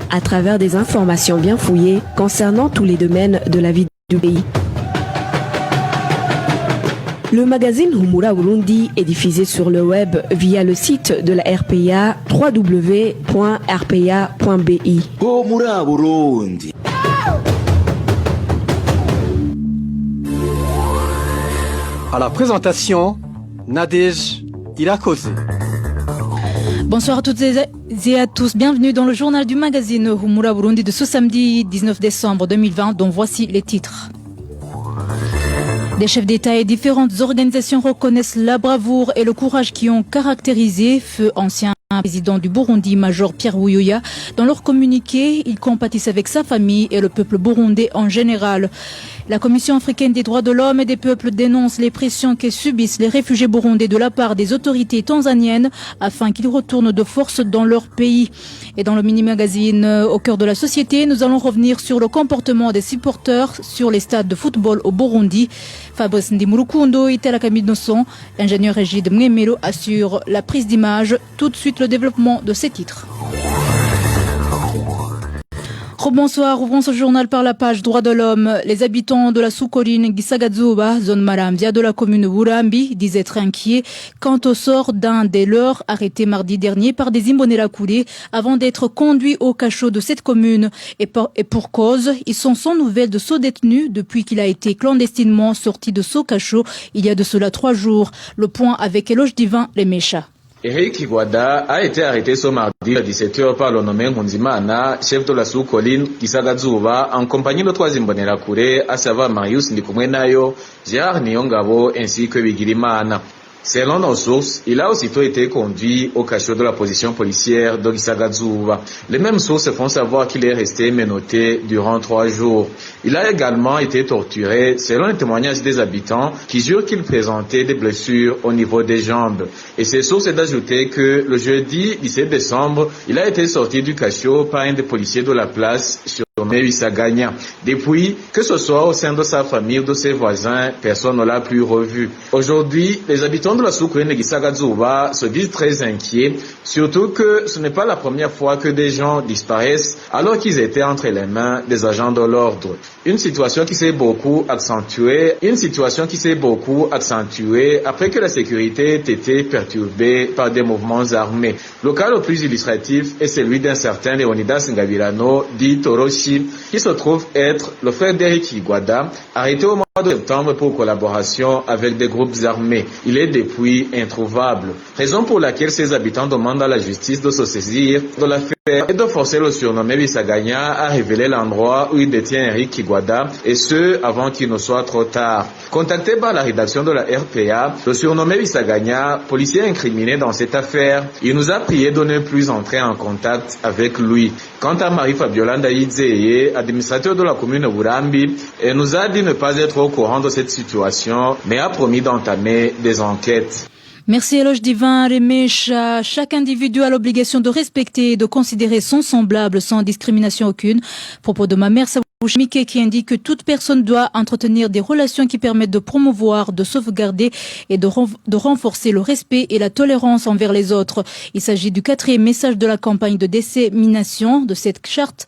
à travers des informations bien fouillées concernant tous les domaines de la vie du pays. Le magazine Humura Burundi est diffusé sur le web via le site de la RPA www.rpa.bi. Humura Burundi. À la présentation, Nadège Irakoze. Bonsoir à toutes et à tous, bienvenue dans le journal du magazine Humura Burundi de ce samedi 19 décembre 2020 dont voici les titres. Des chefs d'État et différentes organisations reconnaissent la bravoure et le courage qui ont caractérisé feu ancien président du Burundi, Major Pierre Buyoya. Dans leur communiqué, ils compatissent avec sa famille et le peuple burundais en général. La Commission africaine des droits de l'homme et des peuples dénonce les pressions que subissent les réfugiés burundais de la part des autorités tanzaniennes afin qu'ils retournent de force dans leur pays. Et dans le mini-magazine Au cœur de la société, nous allons revenir sur le comportement des supporters sur les stades de football au Burundi. Fabrice Ndimurukundo et Telakami Nosson, ingénieur Régide Mwemelo assure la prise d'image. Tout de suite le développement de ces titres. Bonsoir, ouvrons ce journal par la page Droits de l'homme. Les habitants de la sous-colline Gisagazuba, zone Maramvia de la commune Burambi, disent être inquiets quant au sort d'un des leurs arrêté mardi dernier par des Imbonerakure avant d'être conduits au cachot de cette commune. Et pour cause, ils sont sans nouvelles de ce détenu depuis qu'il a été clandestinement sorti de ce cachot il y a de cela 3 jours. Le point avec Éloge Divin, les Méchas. Eric Kigwada a été arrêté ce mardi à 17h par le nommé Nkunzimana, chef de la sous-colline Gisagazuba, en compagnie de 3 Imbonerakure, à savoir Marius Ndikumwenayo, Gérard Niyongabo ainsi que Bigirimana. Selon nos sources, il a aussitôt été conduit au cachot de la position policière de Gisagazuba. Les mêmes sources font savoir qu'il est resté menotté durant 3 jours. Il a également été torturé, selon les témoignages des habitants, qui jurent qu'il présentait des blessures au niveau des jambes. Et ces sources d'ajouter que le jeudi 17 décembre, il a été sorti du cachot par un des policiers de la place surnommé Wisaganya. Depuis, que ce soit au sein de sa famille ou de ses voisins, personne ne l'a plus revu. Aujourd'hui, les habitants de la sous-colline de Gisagazuba se disent très inquiets, surtout que ce n'est pas la première fois que des gens disparaissent alors qu'ils étaient entre les mains des agents de l'ordre. Une situation qui s'est beaucoup accentuée après que la sécurité ait été perturbée par des mouvements armés. Le cas le plus illustratif est celui d'un certain Leonidas Ngabirano, dit Toroshi, qui se trouve être le frère d'Eric Kigwada, arrêté au mois de septembre pour collaboration avec des groupes armés. Il est depuis introuvable. Raison pour laquelle ses habitants demandent à la justice de se saisir de l'affaire et de forcer le surnommé Wisaganya à révéler l'endroit où il détient Eric Kigwada, et ce, avant qu'il ne soit trop tard. Contacté par la rédaction de la RPA, le surnommé Wisaganya, policier incriminé dans cette affaire, il nous a prié de ne plus entrer en contact avec lui. Quant à Marie-Fabiola Ndaïdzeye, administrateur de la commune Burambi, elle nous a dit ne pas être au courant de cette situation, mais a promis d'entamer des enquêtes. Merci Éloge Divin, Remecha. Chaque individu a l'obligation de respecter et de considérer son semblable sans discrimination aucune. Propos de ma mère Mike qui indique que toute personne doit entretenir des relations qui permettent de promouvoir, de sauvegarder et de renforcer le respect et la tolérance envers les autres. Il s'agit du 4e message de la campagne de dissémination de cette charte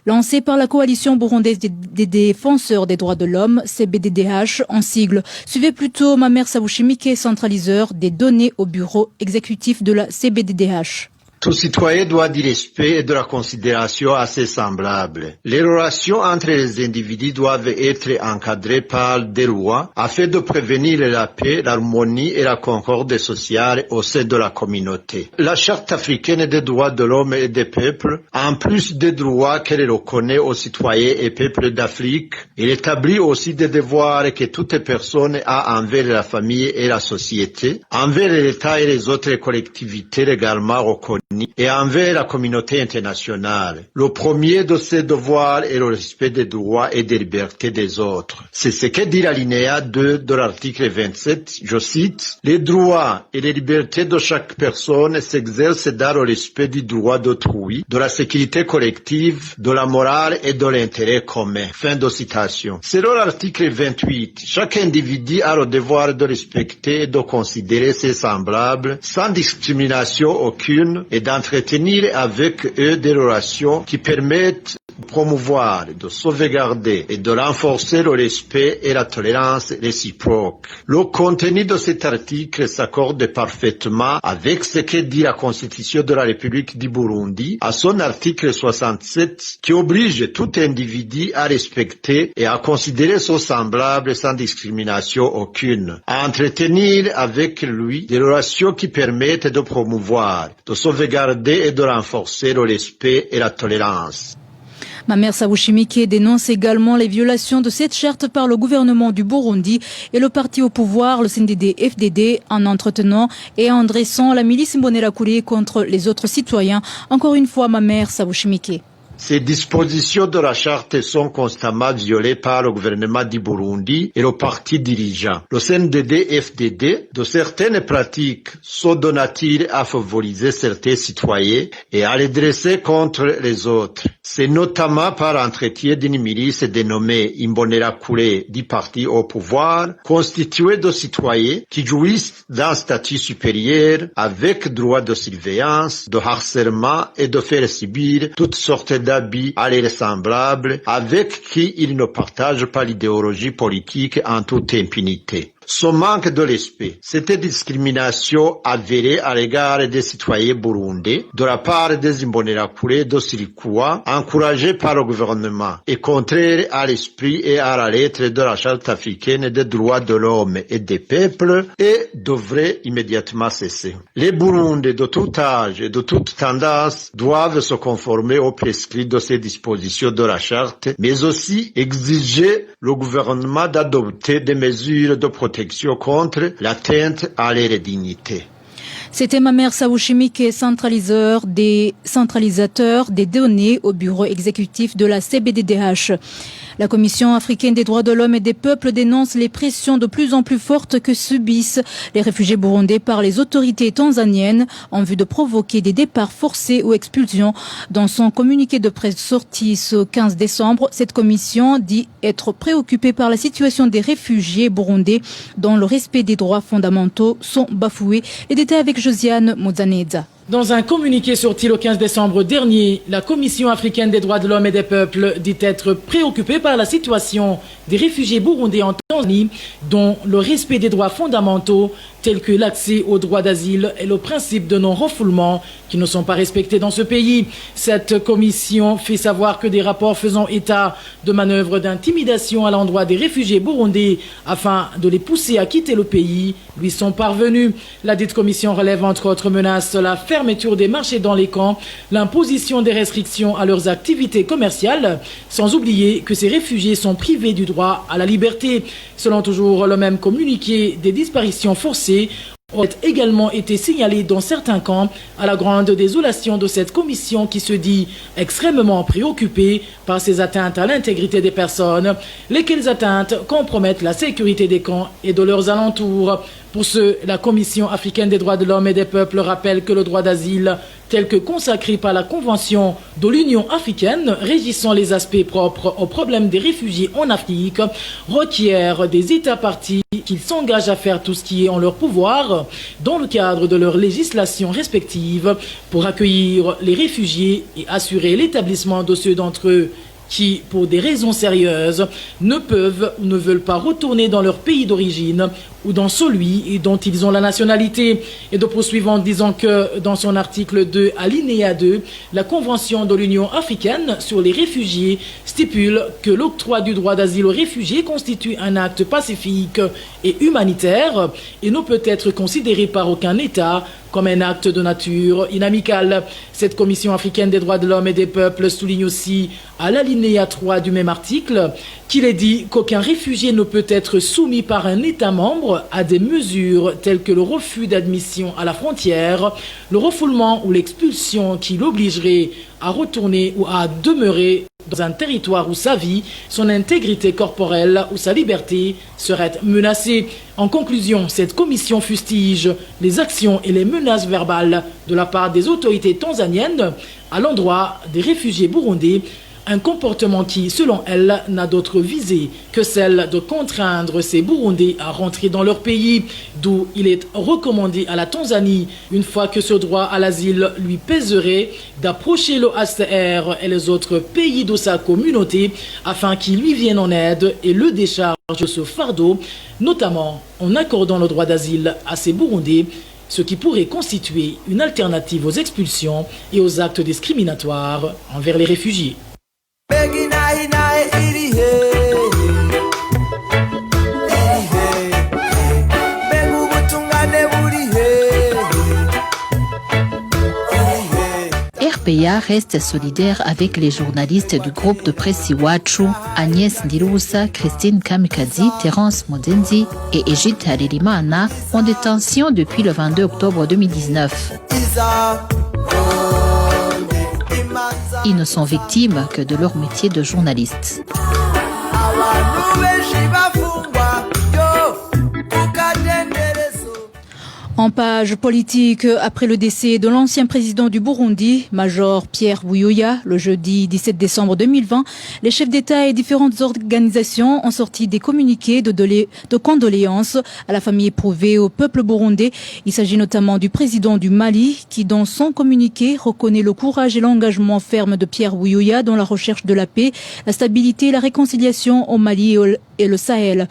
lancée par la coalition burundaise des défenseurs des droits de l'homme, CBDDH en sigle. Suivez plutôt Mamer Sabushimike, centraliseur des données au bureau exécutif de la CBDDH. Tout citoyen doit du respect et de la considération à ses semblables. Les relations entre les individus doivent être encadrées par des lois afin de prévenir la paix, l'harmonie et la concorde sociale au sein de la communauté. La Charte africaine des droits de l'homme et des peuples, en plus des droits qu'elle reconnaît aux citoyens et peuples d'Afrique, elle établit aussi des devoirs que toute personne a envers la famille et la société, envers l'État et les autres collectivités légalement reconnues, et envers la communauté internationale. Le premier de ces devoirs est le respect des droits et des libertés des autres. C'est ce que dit l'alinéa 2 de l'article 27, je cite, « Les droits et les libertés de chaque personne s'exercent dans le respect du droit d'autrui, de la sécurité collective, de la morale et de l'intérêt commun. » Fin de citation. Selon l'article 28, chaque individu a le devoir de respecter et de considérer ses semblables sans discrimination aucune et d'entretenir avec eux des relations qui permettent de promouvoir, de sauvegarder et de renforcer le respect et la tolérance réciproque. Le contenu de cet article s'accorde parfaitement avec ce que dit la Constitution de la République du Burundi à son article 67 qui oblige tout individu à respecter et à considérer son semblable sans discrimination aucune, à entretenir avec lui des relations qui permettent de promouvoir, de sauvegarder et de renforcer le respect et la tolérance. Mamer Sawushimike dénonce également les violations de cette charte par le gouvernement du Burundi et le parti au pouvoir, le CNDD-FDD, en entretenant et en dressant la milice Imbonerakure contre les autres citoyens. Encore une fois, Mamer Sawushimike. Ces dispositions de la charte sont constamment violées par le gouvernement du Burundi et le parti dirigeant. Le CNDD-FDD, de certaines pratiques, sont de nature à favoriser certains citoyens et à les dresser contre les autres. C'est notamment par entretien d'une milice dénommée Imbonerakure du parti au pouvoir, constituée de citoyens qui jouissent d'un statut supérieur avec droit de surveillance, de harcèlement et de faire subir toutes sortes d'habits à leurs semblables avec qui ils ne partagent pas l'idéologie politique en toute impunité. Ce manque de respect, cette discrimination avérée à l'égard des citoyens burundais de la part des Imbonerakure de Sirikua, encouragés par le gouvernement, est contraire à l'esprit et à la lettre de la Charte africaine des droits de l'homme et des peuples et devrait immédiatement cesser. Les Burundais de tout âge et de toute tendance doivent se conformer aux prescrits de ces dispositions de la Charte, mais aussi exiger le gouvernement d'adopter des mesures de protection contre l'atteinte à leur dignité. C'était Mamer Sawushimike, centralisateur des données au bureau exécutif de la CBDDH. La Commission africaine des droits de l'homme et des peuples dénonce les pressions de plus en plus fortes que subissent les réfugiés burundais par les autorités tanzaniennes en vue de provoquer des départs forcés ou expulsions. Dans son communiqué de presse sorti ce 15 décembre, cette commission dit être préoccupée par la situation des réfugiés burundais dont le respect des droits fondamentaux sont bafoués. Les détails avec Josiane Mozanedza. Dans un communiqué sorti le 15 décembre dernier, la Commission africaine des droits de l'homme et des peuples dit être préoccupée par la situation des réfugiés burundais en Tanzanie, dont le respect des droits fondamentaux tels que l'accès au droit d'asile et le principe de non-refoulement qui ne sont pas respectés dans ce pays. Cette commission fait savoir que des rapports faisant état de manœuvres d'intimidation à l'endroit des réfugiés burundais afin de les pousser à quitter le pays lui sont parvenus. La dite commission relève entre autres menaces la fermeture des marchés dans les camps, l'imposition des restrictions à leurs activités commerciales, sans oublier que ces réfugiés sont privés du droit à la liberté. Selon toujours le même communiqué, des disparitions forcées ont également été signalées dans certains camps, à la grande désolation de cette commission qui se dit extrêmement préoccupée par ces atteintes à l'intégrité des personnes, lesquelles atteintes compromettent la sécurité des camps et de leurs alentours. Pour ce, la Commission africaine des droits de l'homme et des peuples rappelle que le droit d'asile, tel que consacré par la Convention de l'Union africaine régissant les aspects propres aux problèmes des réfugiés en Afrique, requiert des États parties qu'ils s'engagent à faire tout ce qui est en leur pouvoir dans le cadre de leur législation respective pour accueillir les réfugiés et assurer l'établissement de ceux d'entre eux qui, pour des raisons sérieuses, ne peuvent ou ne veulent pas retourner dans leur pays d'origine ou dans celui dont ils ont la nationalité. Et de poursuivant en disant que dans son article 2, alinéa 2, la Convention de l'Union africaine sur les réfugiés stipule que l'octroi du droit d'asile aux réfugiés constitue un acte pacifique et humanitaire et ne peut être considéré par aucun État comme un acte de nature inamicale. Cette Commission africaine des droits de l'homme et des peuples souligne aussi à l'alinéa 3 du même article qu'il est dit qu'aucun réfugié ne peut être soumis par un État membre à des mesures telles que le refus d'admission à la frontière, le refoulement ou l'expulsion qui l'obligerait à retourner ou à demeurer dans un territoire où sa vie, son intégrité corporelle ou sa liberté seraient menacées. En conclusion, cette commission fustige les actions et les menaces verbales de la part des autorités tanzaniennes à l'endroit des réfugiés burundais Un comportement qui, selon elle, n'a d'autre visée que celle de contraindre ces Burundais à rentrer dans leur pays, d'où il est recommandé à la Tanzanie, une fois que ce droit à l'asile lui pèserait, d'approcher le HCR et les autres pays de sa communauté afin qu'ils lui viennent en aide et le déchargent de ce fardeau, notamment en accordant le droit d'asile à ces Burundais, ce qui pourrait constituer une alternative aux expulsions et aux actes discriminatoires envers les réfugiés. RPA reste solidaire avec les journalistes du groupe de presse Iwachu, Agnès Ndirubusa, Christine Kamikazi, Terence Modenzi et Egide Harerimana, en détention depuis le 22 octobre 2019. Ils ne sont victimes que de leur métier de journaliste. En page politique, après le décès de l'ancien président du Burundi, Major Pierre Buyoya, le jeudi 17 décembre 2020, les chefs d'État et différentes organisations ont sorti des communiqués de condoléances à la famille éprouvée, au peuple burundais. Il s'agit notamment du président du Mali qui, dans son communiqué, reconnaît le courage et l'engagement ferme de Pierre Buyoya dans la recherche de la paix, la stabilité et la réconciliation au Mali et le Sahel.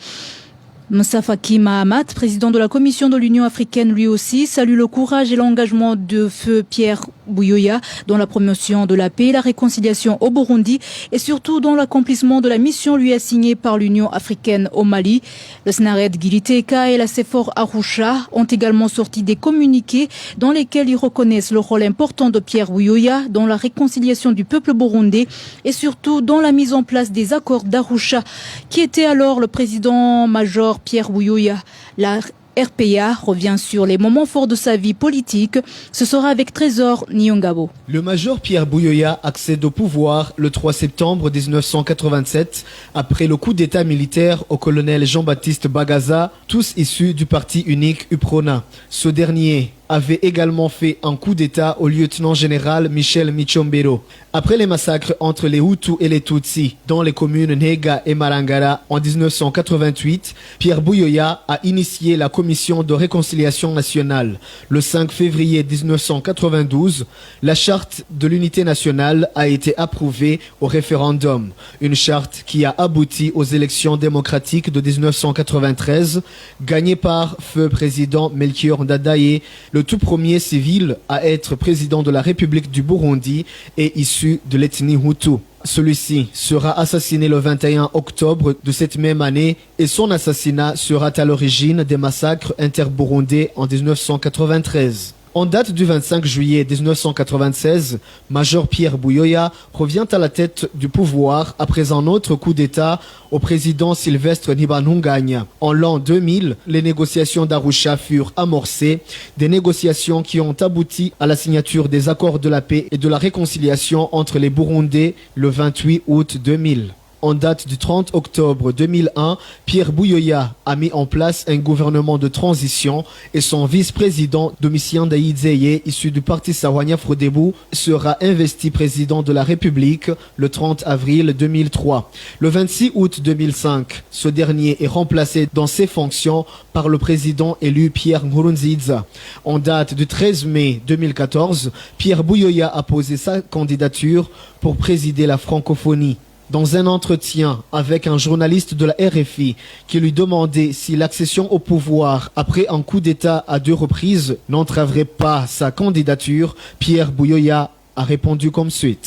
Moussa Faki Mahamat, président de la Commission de l'Union africaine, lui aussi salue le courage et l'engagement de feu Pierre Buyoya dans la promotion de la paix et la réconciliation au Burundi et surtout dans l'accomplissement de la mission lui assignée par l'Union africaine au Mali. Le SNARED Giliteka et la CEFOR Arusha ont également sorti des communiqués dans lesquels ils reconnaissent le rôle important de Pierre Buyoya dans la réconciliation du peuple burundais et surtout dans la mise en place des accords d'Arusha, qui était alors le président-major Pierre Buyoya. La RPA revient sur les moments forts de sa vie politique. Ce sera avec Trésor Nyongabo. Le major Pierre Buyoya accède au pouvoir le 3 septembre 1987 après le coup d'état militaire au colonel Jean-Baptiste Bagaza, tous issus du parti unique UPRONA. Ce dernier avait également fait un coup d'état au lieutenant-général Michel Michombero. Après les massacres entre les Hutus et les Tutsis dans les communes Nega et Marangara en 1988, Pierre Buyoya a initié la commission de réconciliation nationale. Le 5 février 1992, la charte de l'unité nationale a été approuvée au référendum. Une charte qui a abouti aux élections démocratiques de 1993, gagnées par feu président Melchior Ndadaye, le tout premier civil à être président de la République du Burundi et issu de l'ethnie Hutu. Celui-ci sera assassiné le 21 octobre de cette même année et son assassinat sera à l'origine des massacres interburundais en 1993. En date du 25 juillet 1996, Major Pierre Buyoya revient à la tête du pouvoir après un autre coup d'État au président Sylvestre Ntibantunganya. En l'an 2000, les négociations d'Arusha furent amorcées, des négociations qui ont abouti à la signature des accords de la paix et de la réconciliation entre les Burundais le 28 août 2000. En date du 30 octobre 2001, Pierre Buyoya a mis en place un gouvernement de transition et son vice-président Domitien Ndayizeye, issu du parti Sahwanya Frodebu, sera investi président de la République le 30 avril 2003. Le 26 août 2005, ce dernier est remplacé dans ses fonctions par le président élu Pierre Nkurunziza. En date du 13 mai 2014, Pierre Buyoya a posé sa candidature pour présider la francophonie. Dans un entretien avec un journaliste de la RFI qui lui demandait si l'accession au pouvoir après un coup d'État à 2 reprises n'entraverait pas sa candidature, Pierre Buyoya a répondu comme suit.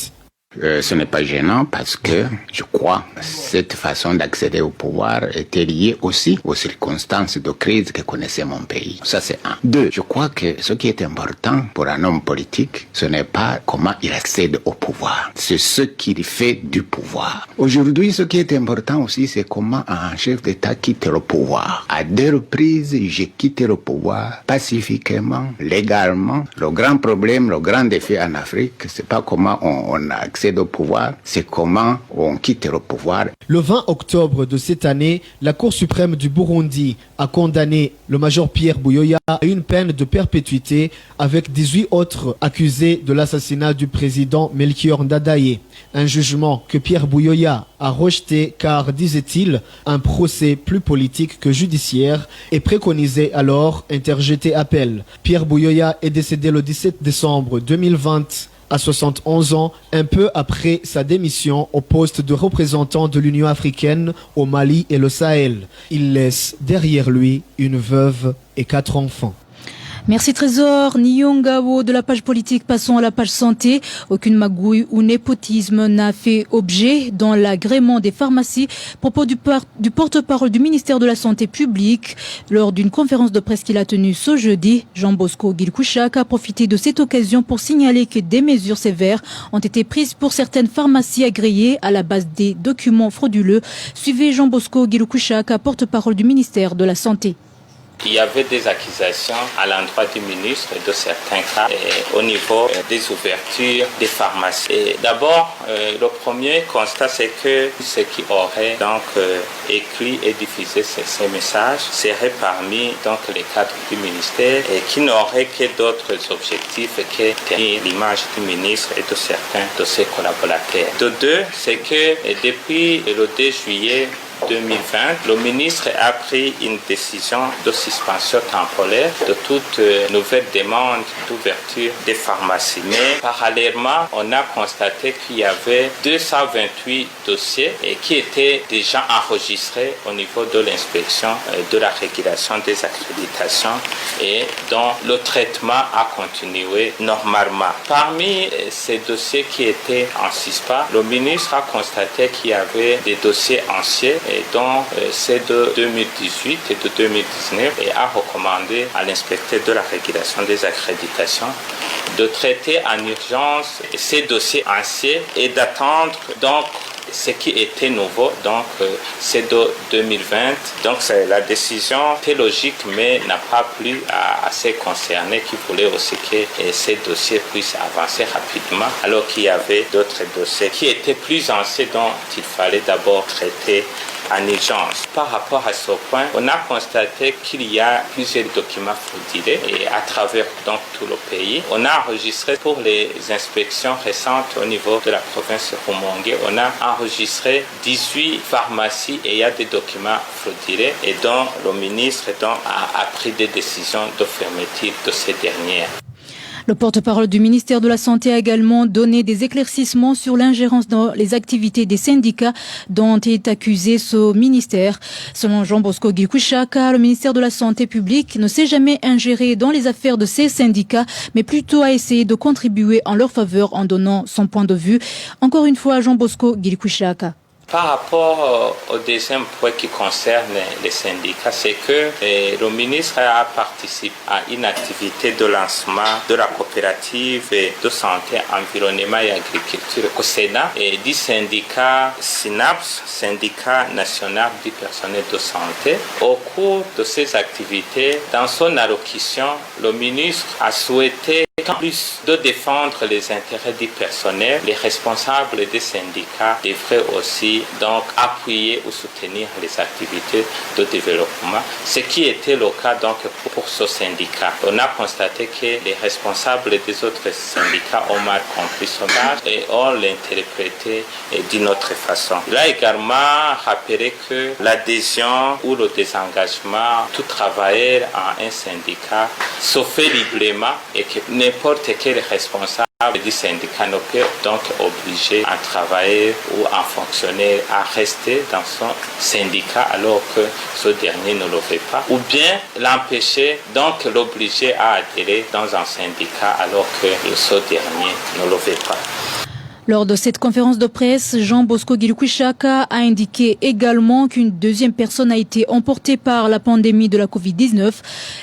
Ce n'est pas gênant parce que, je crois, cette façon d'accéder au pouvoir était liée aussi aux circonstances de crise que connaissait mon pays. Ça, c'est un. 2, je crois que ce qui est important pour un homme politique, ce n'est pas comment il accède au pouvoir. C'est ce qu'il fait du pouvoir. Aujourd'hui, ce qui est important aussi, c'est comment un chef d'État quitte le pouvoir. À 2 reprises, j'ai quitté le pouvoir pacifiquement, légalement. Le grand problème, le grand défi en Afrique, c'est pas comment on accède accède au pouvoir, c'est comment on quitte le pouvoir. Le 20 octobre de cette année, la Cour suprême du Burundi a condamné le major Pierre Buyoya à une peine de perpétuité avec 18 autres accusés de l'assassinat du président Melchior Ndadaye. Un jugement que Pierre Buyoya a rejeté car, disait-il, un procès plus politique que judiciaire et préconisait alors interjeter appel. Pierre Buyoya est décédé le 17 décembre 2020 à 71 ans, un peu après sa démission au poste de représentant de l'Union africaine au Mali et le Sahel. Il laisse derrière lui une veuve et 4 enfants. Merci Trésor. Nyongao de la page politique, passons à la page santé. Aucune magouille ou népotisme n'a fait objet dans l'agrément des pharmacies. Propos du porte-parole du ministère de la Santé publique lors d'une conférence de presse qu'il a tenue ce jeudi. Jean Bosco Gilkouchak a profité de cette occasion pour signaler que des mesures sévères ont été prises pour certaines pharmacies agréées à la base des documents frauduleux. Suivez Jean Bosco Gilkouchak, porte-parole du ministère de la Santé. Il y avait des accusations à l'endroit du ministre de certains cas au niveau des ouvertures des pharmacies. D'abord, le premier constat, c'est que ceux qui auraient donc écrit et diffusé ces messages seraient parmi donc les cadres du ministère et qui n'auraient que d'autres objectifs que tenir l'image du ministre et de certains de ses collaborateurs. De deux, c'est que depuis le 2 juillet 2020, le ministre a pris une décision de suspension temporaire de toute nouvelle demande d'ouverture des pharmacies. Mais parallèlement, on a constaté qu'il y avait 228 dossiers qui étaient déjà enregistrés au niveau de l'inspection de la régulation des accréditations et dont le traitement a continué normalement. Parmi ces dossiers qui étaient en suspens, le ministre a constaté qu'il y avait des dossiers anciens dont ceux de 2018 et de 2019 et a recommandé à l'inspecteur de la régulation des accréditations de traiter en urgence ces dossiers anciens et d'attendre donc ce qui était nouveau, donc c'est de 2020. Donc la décision était logique, mais n'a pas plu à ces concernés qui voulaient aussi que ces dossiers puissent avancer rapidement, alors qu'il y avait d'autres dossiers qui étaient plus anciens dont il fallait d'abord traiter en urgence. Par rapport à ce point, on a constaté qu'il y a plusieurs documents frauduleux et à travers donc tout le pays. On a enregistré pour les inspections récentes au niveau de la province de Rumongue, on a enregistré 18 pharmacies et il y a des documents frauduleux et dont le ministre a pris des décisions de fermeture de ces dernières. Le porte-parole du ministère de la Santé a également donné des éclaircissements sur l'ingérence dans les activités des syndicats dont est accusé ce ministère. Selon Jean Bosco Gilkouchaka, le ministère de la Santé publique ne s'est jamais ingéré dans les affaires de ces syndicats, mais plutôt a essayé de contribuer en leur faveur en donnant son point de vue. Encore une fois, Jean Bosco Gilkouchaka. Par rapport au deuxième point qui concerne les syndicats, c'est que le ministre a participé à une activité de lancement de la coopérative de santé, environnement et agriculture au Sénat et du syndicat SYNAPS, syndicat national du personnel de santé. Au cours de ces activités, dans son allocution, le ministre a souhaité en plus de défendre les intérêts du personnel, les responsables des syndicats devraient aussi donc appuyer ou soutenir les activités de développement, ce qui était le cas donc pour ce syndicat. On a constaté que les responsables des autres syndicats ont mal compris son âge et ont l'interprété d'une autre façon. Il a également rappelé que l'adhésion ou le désengagement, tout travailleur en un syndicat se fait librement et que n'importe quel responsable du syndicat ne peut donc obliger un travailleur ou un fonctionnaire à rester dans son syndicat alors que ce dernier ne le fait pas, ou bien l'empêcher, donc l'obliger à adhérer dans un syndicat alors que ce dernier ne le fait pas. Lors de cette conférence de presse, Jean Bosco Gilkouchaka a indiqué également qu'une deuxième personne a été emportée par la pandémie de la Covid-19,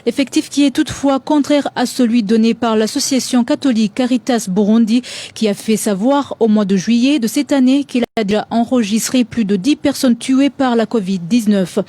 effectif qui est toutefois contraire à celui donné par l'association catholique Caritas Burundi, qui a fait savoir au mois de juillet de cette année qu'il a déjà enregistré plus de 10 personnes tuées par la Covid-19.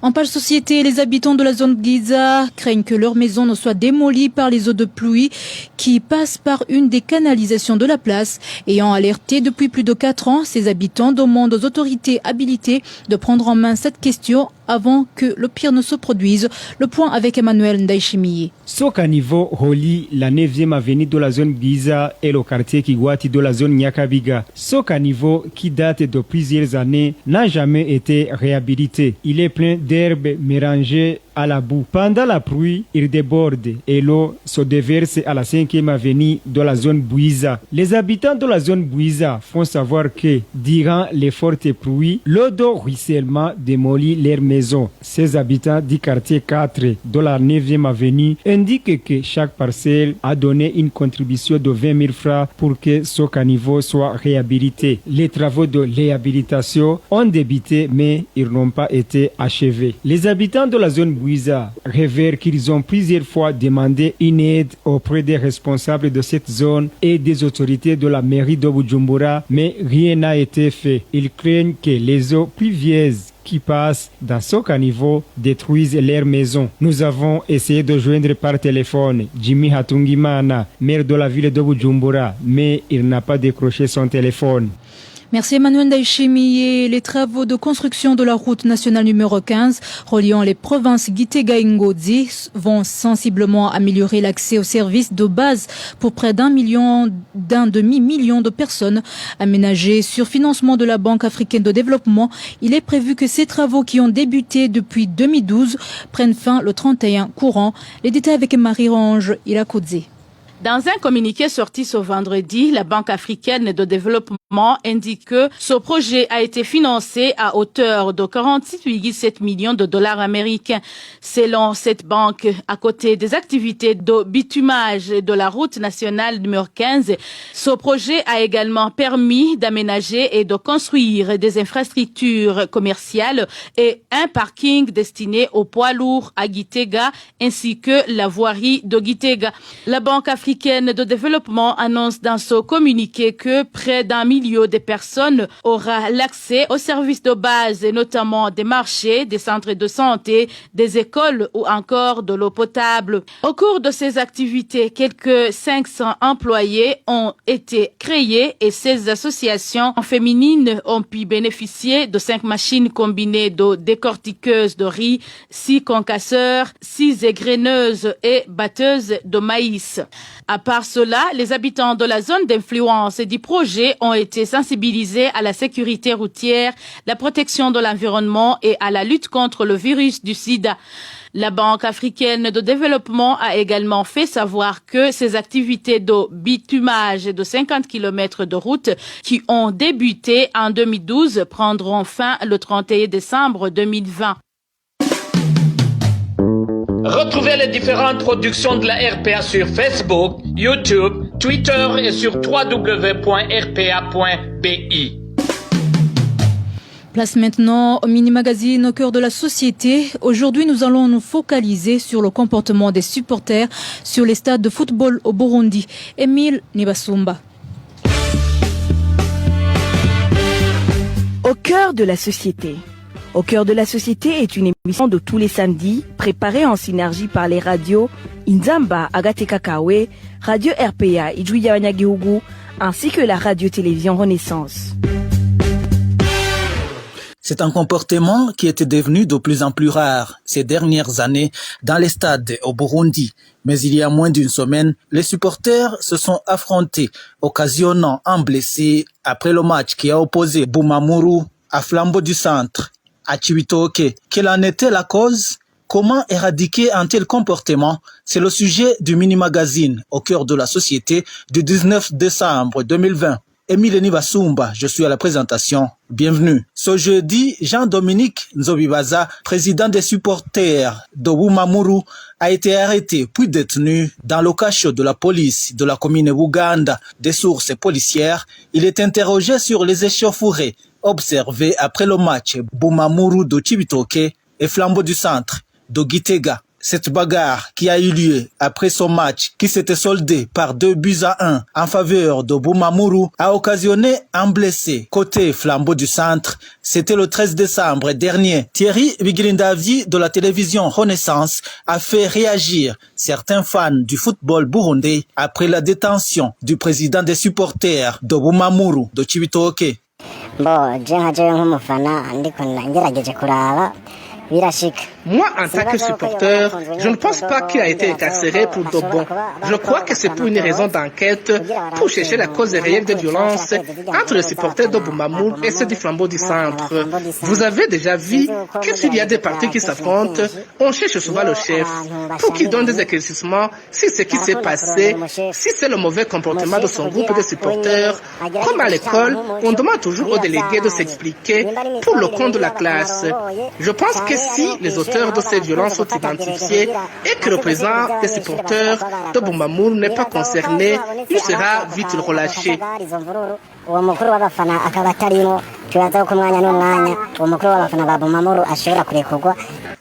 En page société, les habitants de la zone Giza craignent que leur maison ne soit démolie par les eaux de pluie qui passent par une des canalisations de la place. Ayant alerté depuis plus de 4 ans, ces habitants demandent aux autorités habilitées de prendre en main cette question avant que le pire ne se produise. Le point avec Emmanuel Ndaishimiye. Sokanivo relie la 9e avenue de la zone Giza et le quartier Kigwati de la zone Nyakabiga. Sokanivo, qui date de plusieurs années, n'a jamais été réhabilité. Il est plein d'herbes mélangées à la boue. Pendant la pluie, il déborde et l'eau se déverse à la 5e avenue de la zone Bouiza. Les habitants de la zone Bouiza font savoir que, durant les fortes pluies, l'eau de ruissellement démolit leurs maisons. Ces habitants du quartier 4 de la 9e avenue indiquent que chaque parcelle a donné une contribution de 20 000 francs pour que ce caniveau soit réhabilité. Les travaux de réhabilitation ont débuté, mais ils n'ont pas été achevés. Les habitants de la zone Bouiza révèrent qu'ils ont plusieurs fois demandé une aide auprès des responsables de cette zone et des autorités de la mairie de Bujumbura, mais rien n'a été fait. Ils craignent que les eaux pluvieuses qui passent dans ce caniveau détruisent leurs maisons. Nous avons essayé de joindre par téléphone Jimmy Hatungimana, maire de la ville de Bujumbura, mais il n'a pas décroché son téléphone. Merci Emmanuel Ndaishimiye. Les travaux de construction de la route nationale numéro 15 reliant les provinces Gitega et Ngozi vont sensiblement améliorer l'accès aux services de base pour près d'un demi-million de personnes. Aménagés sur financement de la Banque africaine de développement, il est prévu que ces travaux qui ont débuté depuis 2012 prennent fin le 31 courant. Les détails avec Marie-Ange Irakodze. Dans un communiqué sorti ce vendredi, la Banque africaine de développement indique que ce projet a été financé à hauteur de 46,7 millions de dollars américains. Selon cette banque, à côté des activités de bitumage de la route nationale numéro 15, ce projet a également permis d'aménager et de construire des infrastructures commerciales et un parking destiné aux poids lourds à Gitega ainsi que la voirie de Gitega. La Banque africaine de développement annonce dans ce communiqué que près d'1 million de personnes aura l'accès aux services de base, notamment des marchés, des centres de santé, des écoles ou encore de l'eau potable. Au cours de ces activités, quelques 500 employés ont été créés et 16 associations féminines ont pu bénéficier de 5 machines combinées de décortiqueuses de riz, 6 concasseurs, 6 égraineuses et batteuses de maïs. À part cela, les habitants de la zone d'influence du projet ont été sensibilisés à la sécurité routière, la protection de l'environnement et à la lutte contre le virus du sida. La Banque africaine de développement a également fait savoir que ces activités de bitumage de 50 km de route qui ont débuté en 2012 prendront fin le 31 décembre 2020. Retrouvez les différentes productions de la RPA sur Facebook, YouTube, Twitter et sur www.rpa.bi. Place maintenant au mini-magazine au cœur de la société. Aujourd'hui, nous allons nous focaliser sur le comportement des supporters sur les stades de football au Burundi. Émile Nibasumba. Au cœur de la société. Au cœur de la société est une émission de tous les samedis, préparée en synergie par les radios Inzamba, Agateka Kawe, Radio RPA, Ijuya Wanyagihugu, ainsi que la radio-télévision Renaissance. C'est un comportement qui était devenu de plus en plus rare ces dernières années dans les stades au Burundi. Mais il y a moins d'une semaine, les supporters se sont affrontés, occasionnant un blessé après le match qui a opposé Bumamuru à Flambeau du Centre. À Cibitoke, quelle en était la cause? Comment éradiquer un tel comportement? C'est le sujet du mini-magazine au cœur de la société du 19 décembre 2020. Émile Nibasumba, je suis à la présentation. Bienvenue. Ce jeudi, Jean-Dominique Nzobibaza, président des supporters de Bumamuru, a été arrêté puis détenu dans le cachot de la police de la commune Buganda. Des sources policières, il est interrogé sur les échauffourées observées après le match Bumamuru de Cibitoke et Flambeau du Centre de Gitega. Cette bagarre qui a eu lieu après son match qui s'était soldé par 2-1 en faveur de Bumamuru a occasionné un blessé côté Flambeau du Centre. C'était le 13 décembre dernier. Thierry Bigirindavi de la télévision Renaissance a fait réagir certains fans du football burundais après la détention du président des supporters de Bumamuru de Cibitoke. Moi, en tant que supporter, je ne pense pas qu'il a été incarcéré pour de bon. Je crois que c'est pour une raison d'enquête, pour chercher la cause réelle de violence entre les supporters de Bumamuru et ceux du Flambeau du Centre. Vous avez déjà vu que s'il y a des partis qui s'affrontent, on cherche souvent le chef pour qu'il donne des éclaircissements si ce qui s'est passé, si c'est le mauvais comportement de son groupe de supporters. Comme à l'école, on demande toujours aux délégués de s'expliquer pour le compte de la classe. Je pense que si les auteurs de ces violences sont identifiés et que le président des supporters de Bumamuru n'est pas concerné, il sera vite relâché.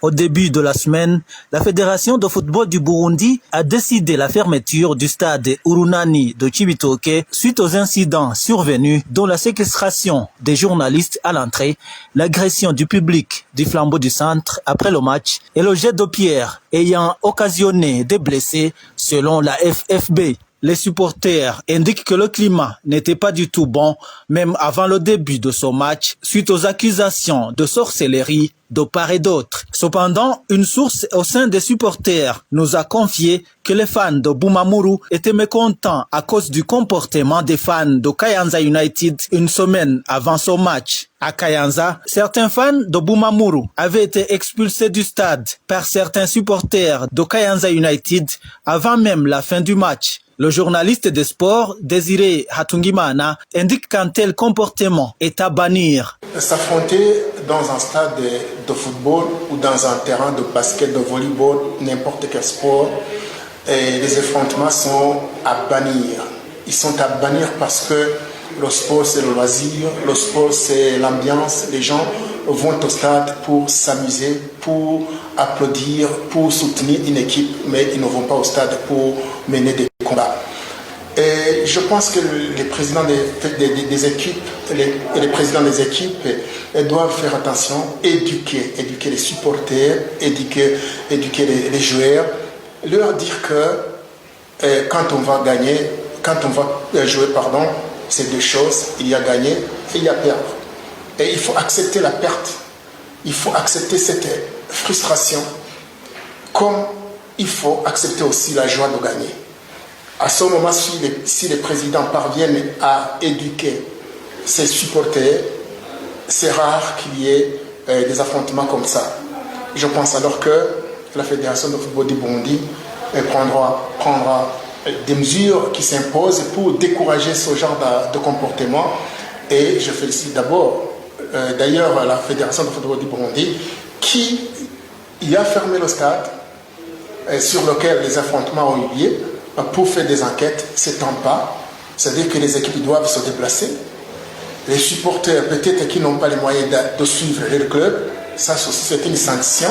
Au début de la semaine, la Fédération de football du Burundi a décidé la fermeture du stade Urunani de Cibitoke suite aux incidents survenus dont la séquestration des journalistes à l'entrée, l'agression du public du Flambeau du Centre après le match et le jet de pierre ayant occasionné des blessés selon la FFB. Les supporters indiquent que le climat n'était pas du tout bon, même avant le début de ce match, suite aux accusations de sorcellerie de part et d'autre. Cependant, une source au sein des supporters nous a confié que les fans de Bumamuru étaient mécontents à cause du comportement des fans de Kayanza United une semaine avant ce match. À Kayanza, certains fans de Bumamuru avaient été expulsés du stade par certains supporters de Kayanza United avant même la fin du match. Le journaliste des sports, Désiré Hatungimana, indique qu'un tel comportement est à bannir. S'affronter dans un stade de football ou dans un terrain de basket, de volleyball, n'importe quel sport, les affrontements sont à bannir. Ils sont à bannir parce que le sport c'est le loisir, le sport c'est l'ambiance. Les gens vont au stade pour s'amuser, pour applaudir, pour soutenir une équipe, mais ils ne vont pas au stade pour mener des combats. Et je pense que les présidents des équipes et les présidents des équipes doivent faire attention, éduquer les supporters, éduquer les joueurs, leur dire que quand on va jouer, c'est deux choses, il y a gagner et il y a perdre. Et il faut accepter la perte, il faut accepter cette frustration, comme il faut accepter aussi la joie de gagner. À ce moment, si les présidents parviennent à éduquer ses supporters, c'est rare qu'il y ait des affrontements comme ça. Je pense alors que la Fédération de football du Burundi prendra des mesures qui s'imposent pour décourager ce genre de comportement. Et je félicite d'ailleurs la Fédération de football du Burundi qui y a fermé le stade sur lequel les affrontements ont eu lieu pour faire des enquêtes. C'est en pas, c'est-à-dire que les équipes doivent se déplacer. Les supporters, peut-être qui n'ont pas les moyens de suivre le club, ça aussi c'est une sanction.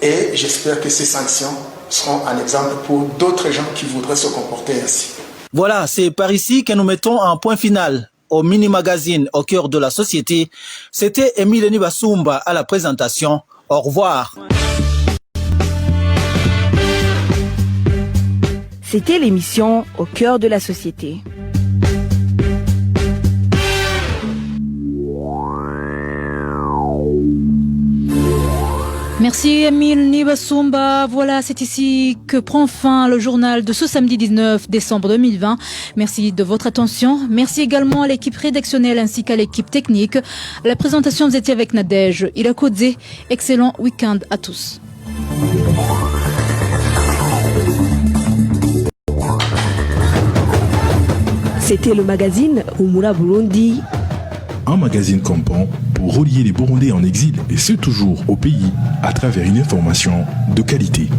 Et j'espère que ces sanctions seront un exemple pour d'autres gens qui voudraient se comporter ainsi. Voilà, c'est par ici que nous mettons un point final au mini-magazine au cœur de la société. C'était Émile Nibasumba à la présentation. Au revoir. C'était l'émission Au cœur de la société. Merci Emile Nibasumba. Voilà, c'est ici que prend fin le journal de ce samedi 19 décembre 2020. Merci de votre attention. Merci également à l'équipe rédactionnelle ainsi qu'à l'équipe technique. À la présentation, vous étiez avec Nadège Irakodze. Excellent week-end à tous. C'était le magazine Humura Burundi. Un magazine comprend pour relier les Burundais en exil et ceux toujours au pays à travers une information de qualité.